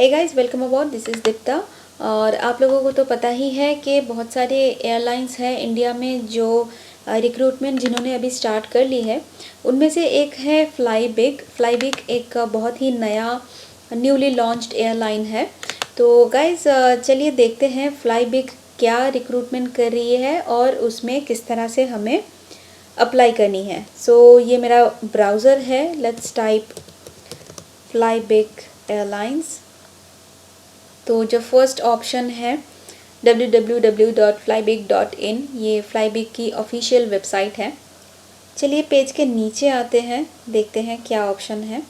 Hey guys, welcome about, this is Deepta. और आप लोगों को तो पता ही है कि बहुत सारे एयरलाइंस हैं इंडिया में जो रिक्रूटमेंट जिन्होंने अभी स्टार्ट कर ली है। उनमें से एक है फ्लाई बिग एक बहुत ही नया न्यूली लॉन्च्ड एयरलाइन है। तो गाइस चलिए देखते हैं फ्लाई बिग क्या रिक्रूटमेंट कर रही है और उसमें किस तरह से हमें अप्लाई करनी है। सो ये मेरा ब्राउज़र है, let's type fly big airlines. तो जो फर्स्ट ऑप्शन है www.flybig.in, ये फ्लाईबिग की ऑफिशियल वेबसाइट है। चलिए पेज के नीचे आते हैं, देखते हैं क्या ऑप्शन है।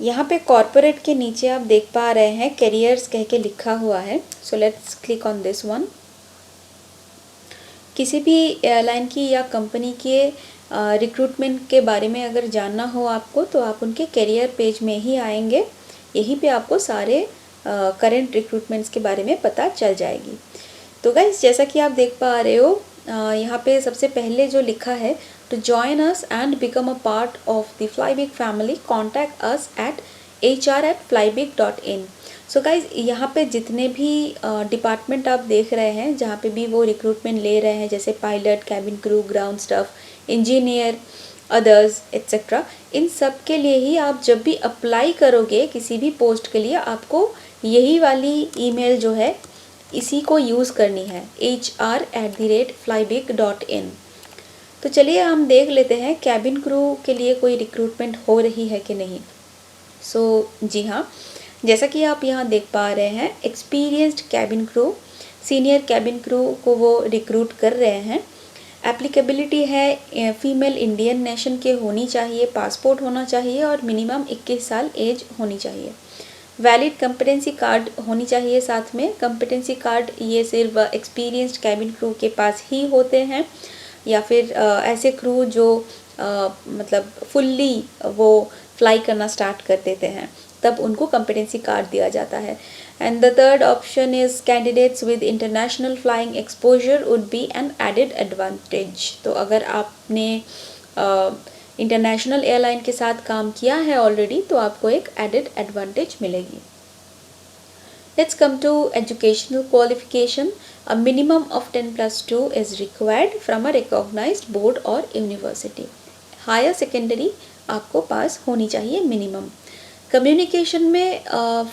यहाँ पे कॉर्पोरेट के नीचे आप देख पा रहे हैं कैरियर्स कह के लिखा हुआ है। So let's click on this one. किसी भी एयरलाइन की या कंपनी के रिक्रूटमेंट के बारे में अगर जानना हो आपको, तो आप उनके कैरियर पेज में ही आएंगे। यहीं पे आपको सारे करंट रिक्रूटमेंट्स के बारे में पता चल जाएगी। तो गाइस जैसा कि आप देख पा रहे हो, यहाँ पे सबसे पहले जो लिखा है, to join us and become a part of the Flybig family contact us at hr@flybig.in। So guys यहाँ पे जितने भी डिपार्टमेंट आप देख रहे हैं, जहाँ पे भी वो रिक्रूटमेंट ले रहे हैं, जैसे pilot, cabin crew, ground staff, engineer, others etcetera, इन सब के लिए ही आप जब भी अप्लाई करोगे किसी भी पोस्ट के लिए, आपको यही वाली ईमेल जो है इसी को यूज़ करनी है, hr@flybig.in। तो चलिए हम देख लेते हैं कैबिन क्रू के लिए कोई रिक्रूटमेंट हो रही है कि नहीं। सो जी हाँ, जैसा कि आप यहाँ देख पा रहे हैं, experienced cabin crew, senior cabin crew को वो रिक्रूट कर रहे हैं। एप्लीकेबिलिटी है फीमेल इंडियन नेशन के होनी चाहिए, पासपोर्ट होना चाहिए और मिनिमम 21 साल एज होनी चाहिए। वैलिड कंपिटेंसी कार्ड होनी चाहिए साथ में। कंपिटेंसी कार्ड ये सिर्फ एक्सपीरियंस्ड कैबिन क्रू के पास ही होते हैं, या फिर ऐसे क्रू जो मतलब फुल्ली वो फ्लाई करना स्टार्ट कर देते हैं, तब उनको कंपिटेंसी कार्ड दिया जाता है। And the third option is candidates with international flying exposure would be an added advantage. तो अगर आपने इंटरनेशनल एयरलाइन के साथ काम किया है ऑलरेडी, तो आपको एक एडेड एडवांटेज मिलेगी। Let's come to educational qualification. A minimum of 10+2 is required from a recognized board or university. Higher secondary आपको पास होनी चाहिए मिनिमम। कम्युनिकेशन में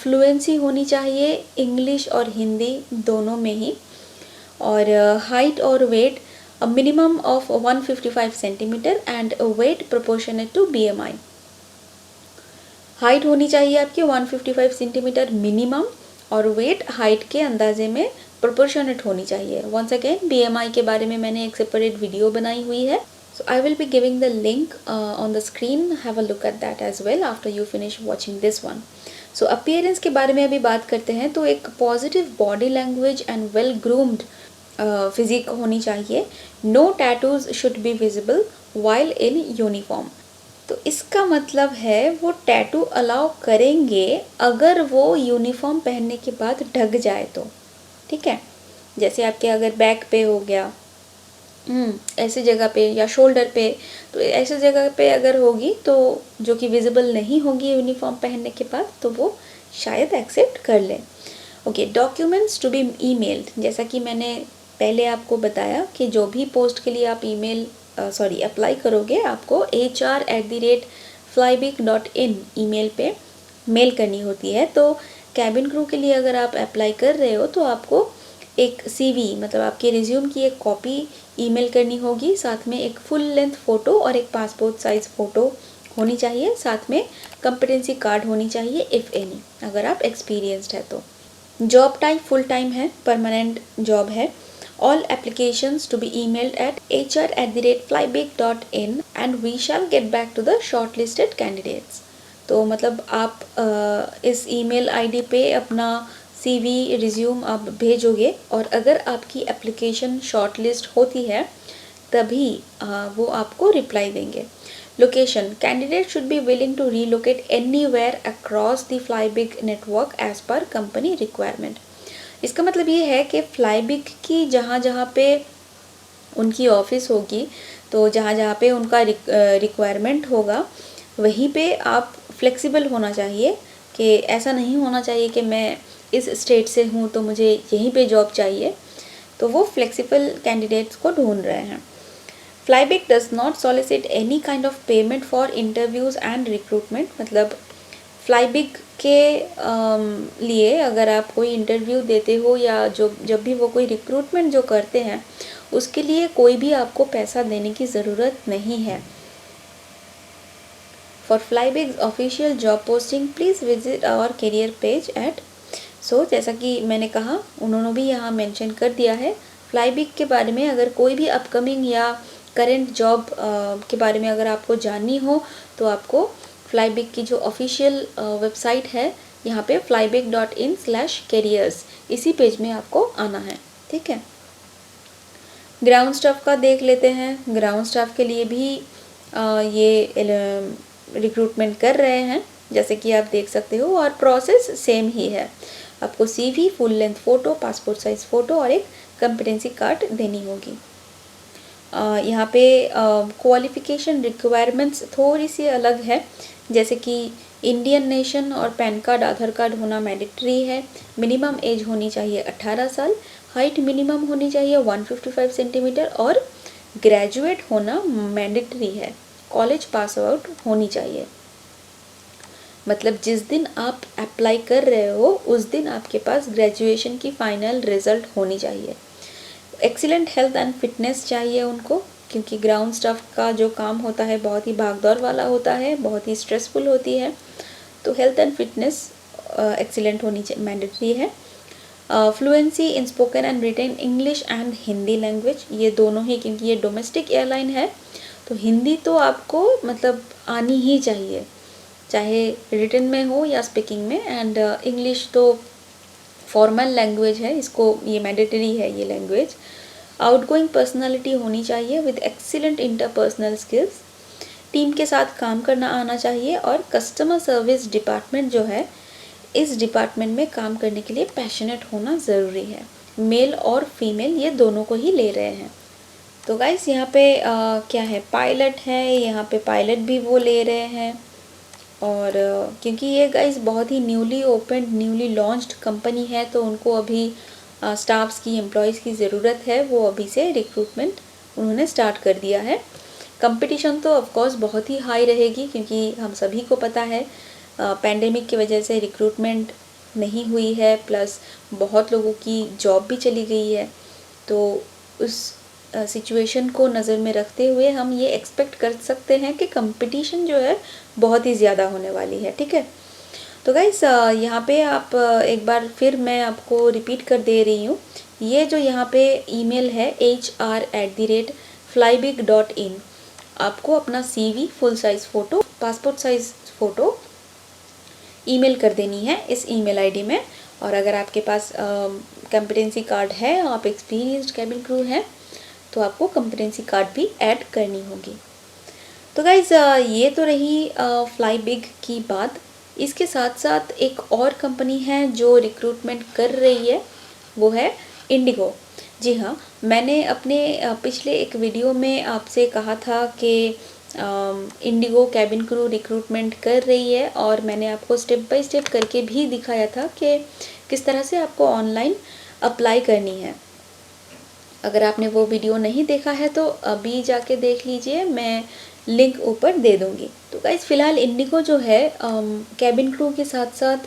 फ्लुएंसी होनी चाहिए, इंग्लिश और हिंदी दोनों में ही। और हाइट और weight, a minimum of 155 centimetre and weight proportionate to BMI। Height होनी चाहिए आपकी 155 सेंटीमीटर मिनिमम, और वेट हाइट के अंदाजे में प्रोपोर्शनेट होनी चाहिए। वंस अगेन BMI के बारे में मैंने एक सेपरेट वीडियो बनाई हुई है, so I will be giving the link on the screen. Have a look at that as well after you finish watching this one. So appearance के बारे में अभी बात करते हैं। तो एक positive body language and well groomed physique होनी चाहिए। No tattoos should be visible while in uniform. तो इसका मतलब है वो टैटू अलाउ करेंगे अगर वो यूनिफॉर्म पहनने के बाद ढक जाए तो, ठीक है। जैसे आपके अगर बैक पे हो गया, ऐसी जगह पे, या शोल्डर पे, तो ऐसी जगह पे अगर होगी तो जो कि विजिबल नहीं होगी यूनिफॉर्म पहनने के बाद, तो वो शायद एक्सेप्ट कर लें। Okay, documents to be emailed. जैसा कि मैंने पहले आपको बताया कि जो भी पोस्ट के लिए आप अप्लाई करोगे, आपको hr@flybig.in ईमेल पे मेल करनी होती है। तो कैबिन क्रू के लिए अगर आप अप्लाई कर रहे हो, तो आपको एक CV मतलब आपके रिज्यूम की एक कॉपी ईमेल करनी होगी, साथ में एक फुल लेंथ फ़ोटो और एक पासपोर्ट साइज़ फ़ोटो होनी चाहिए, साथ में कंपिटेंसी कार्ड होनी चाहिए इफ़ एनी, अगर आप एक्सपीरियंस्ड है तो। जॉब टाइप फुल टाइम है, परमानेंट जॉब है। All applications to be emailed at hr@flybig.in and we shall get back to the shortlisted candidates. तो मतलब आप इस ईमेल आईडी पे अपना CV रिज्यूम आप भेजोगे, और अगर आपकी एप्लीकेशन शॉर्टलिस्ट होती है तभी वो आपको रिप्लाई देंगे। Location, candidate should be willing to relocate anywhere across the Flybig network as per company requirement. इसका मतलब ये है कि फ्लाईबिग की जहाँ जहाँ पे उनकी ऑफिस होगी, तो जहाँ जहाँ पे उनका रिक्वायरमेंट होगा, वहीं पे आप फ्लेक्सिबल होना चाहिए कि ऐसा नहीं होना चाहिए कि मैं इस स्टेट से हूँ तो मुझे यहीं पे जॉब चाहिए, तो वो फ्लेक्सिबल कैंडिडेट्स को ढूंढ रहे हैं। FlyBig does not solicit any kind of payment for interviews and recruitment. मतलब फ्लाईबिग के लिए अगर आप कोई इंटरव्यू देते हो या जब भी वो कोई रिक्रूटमेंट जो करते हैं उसके लिए कोई भी आपको पैसा देने की ज़रूरत नहीं है। For Flybig's official job posting please visit our career page at. So जैसा कि मैंने कहा, उन्होंने भी यहाँ मेंशन कर दिया है फ्लाईबिग के बारे में। अगर कोई भी अपकमिंग या करेंट जॉब के बारे में अगर आपको जाननी हो तो आपको फ्लाईबिग की जो ऑफिशियल वेबसाइट है यहाँ पे flybig.in/careers इसी पेज में आपको आना है, ठीक है। ग्राउंड स्टाफ का देख लेते हैं। ग्राउंड स्टाफ के लिए भी ये रिक्रूटमेंट कर रहे हैं, जैसे कि आप देख सकते हो, और प्रोसेस सेम ही है। आपको CV, full length photo, passport size photo और एक कॉम्पिटेंसी कार्ड देनी होगी। यहाँ पे क्वालिफ़िकेशन रिक्वायरमेंट्स थोड़ी सी अलग है, जैसे कि इंडियन नेशन और पैन कार्ड, आधार कार्ड होना मैंडेटरी है। मिनिमम एज होनी चाहिए 18 साल, हाइट मिनिमम होनी चाहिए 155 सेंटीमीटर और ग्रेजुएट होना मैंडेटरी है। कॉलेज पास आउट होनी चाहिए। मतलब जिस दिन आप अप्लाई कर रहे हो उस दिन आपके पास ग्रेजुएशन की फ़ाइनल रिज़ल्ट होनी चाहिए। एक्सीलेंट हेल्थ एंड फिटनेस चाहिए उनको, क्योंकि ग्राउंड स्टाफ का जो काम होता है बहुत ही भागदौड़ वाला होता है, बहुत ही स्ट्रेसफुल होती है, तो हेल्थ एंड फिटनेस एक्सीलेंट होनी मैंडेटरी है। Fluency in spoken and written English and Hindi language, ये दोनों ही, क्योंकि ये डोमेस्टिक एयरलाइन है तो हिंदी तो आपको मतलब आनी ही चाहिए, चाहे रिटन में हो या स्पीकिंग में। एंड इंग्लिश तो फॉर्मल लैंग्वेज है, इसको ये मैंडेटरी है ये लैंग्वेज। आउटगोइंग पर्सनालिटी होनी चाहिए with excellent interpersonal skills. Team के साथ काम करना आना चाहिए और कस्टमर सर्विस डिपार्टमेंट जो है, इस डिपार्टमेंट में काम करने के लिए पैशनेट होना ज़रूरी है। मेल और फीमेल ये दोनों को ही ले रहे हैं। तो गाइस यहाँ पे क्या है, पायलट है, यहाँ पे पायलट भी वो ले रहे हैं। और क्योंकि ये गाइस बहुत ही newly open, newly launched company है, तो उनको अभी स्टाफ्स की, एम्प्लॉयज़ की ज़रूरत है। वो अभी से रिक्रूटमेंट उन्होंने स्टार्ट कर दिया है। कंपटीशन तो ऑफ कोर्स बहुत ही हाई रहेगी, क्योंकि हम सभी को पता है पैंडेमिक की वजह से रिक्रूटमेंट नहीं हुई है, प्लस बहुत लोगों की जॉब भी चली गई है। तो उस सिचुएशन को नज़र में रखते हुए हम ये एक्सपेक्ट कर सकते हैं कि कंपटीशन जो है बहुत ही ज़्यादा होने वाली है, ठीक है। तो गाइस यहाँ पे आप एक बार फिर मैं आपको रिपीट कर दे रही हूँ, ये जो यहाँ पे ईमेल है hr@flybig.in, आपको अपना CV, full size photo, passport size photo email कर देनी है इस ईमेल आईडी में। और अगर आपके पास कॉम्पिटेंसी कार्ड है, आप एक्सपीरियंस्ड कैबिन क्रू हैं, तो आपको कॉम्पिटेंसी कार्ड भी ऐड करनी होगी। तो गाइज़ ये तो रही फ्लाईबिग की बात। इसके साथ साथ एक और कंपनी है जो रिक्रूटमेंट कर रही है, वो है इंडिगो। जी हाँ, मैंने अपने पिछले एक वीडियो में आपसे कहा था कि इंडिगो कैबिन क्रू रिक्रूटमेंट कर रही है, और मैंने आपको स्टेप बाय स्टेप करके भी दिखाया था कि किस तरह से आपको ऑनलाइन अप्लाई करनी है। अगर आपने वो वीडियो नहीं देखा है तो अभी जाके देख लीजिए, मैं लिंक ऊपर दे दूँगी। तो गाइस फ़िलहाल इंडिगो जो है कैबिन क्रू के साथ साथ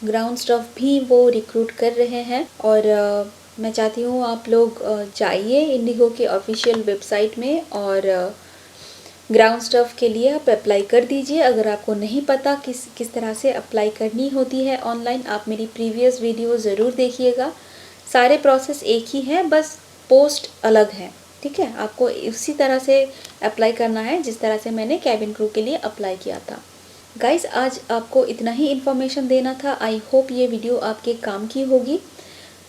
ग्राउंड स्टाफ भी वो रिक्रूट कर रहे हैं, और मैं चाहती हूँ आप लोग जाइए इंडिगो के ऑफिशियल वेबसाइट में और ग्राउंड स्टाफ के लिए आप अप्लाई कर दीजिए। अगर आपको नहीं पता किस तरह से अप्लाई करनी होती है ऑनलाइन, आप मेरी प्रीवियस वीडियो ज़रूर देखिएगा। सारे प्रोसेस एक ही है, बस पोस्ट अलग है, ठीक है। आपको उसी तरह से अप्लाई करना है जिस तरह से मैंने कैबिन क्रू के लिए अप्लाई किया था। गाइस आज आपको इतना ही इन्फॉर्मेशन देना था। आई होप ये वीडियो आपके काम की होगी।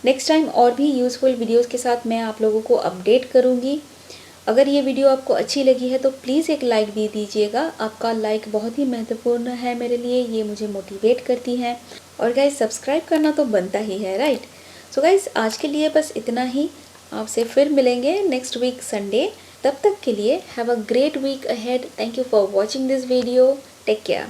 नेक्स्ट टाइम और भी यूज़फुल वीडियोज़ के साथ मैं आप लोगों को अपडेट करूँगी। अगर ये वीडियो आपको अच्छी लगी है तो प्लीज़ एक लाइक दे दीजिएगा। आपका लाइक बहुत ही महत्वपूर्ण है मेरे लिए, ये मुझे मोटिवेट करती है। और गाइस सब्सक्राइब करना तो बनता ही है, राइट। सो गाइस आज के लिए बस इतना ही। आपसे फिर मिलेंगे नेक्स्ट वीक संडे। तब तक के लिए have a great week ahead. Thank you for watching this video. Take care.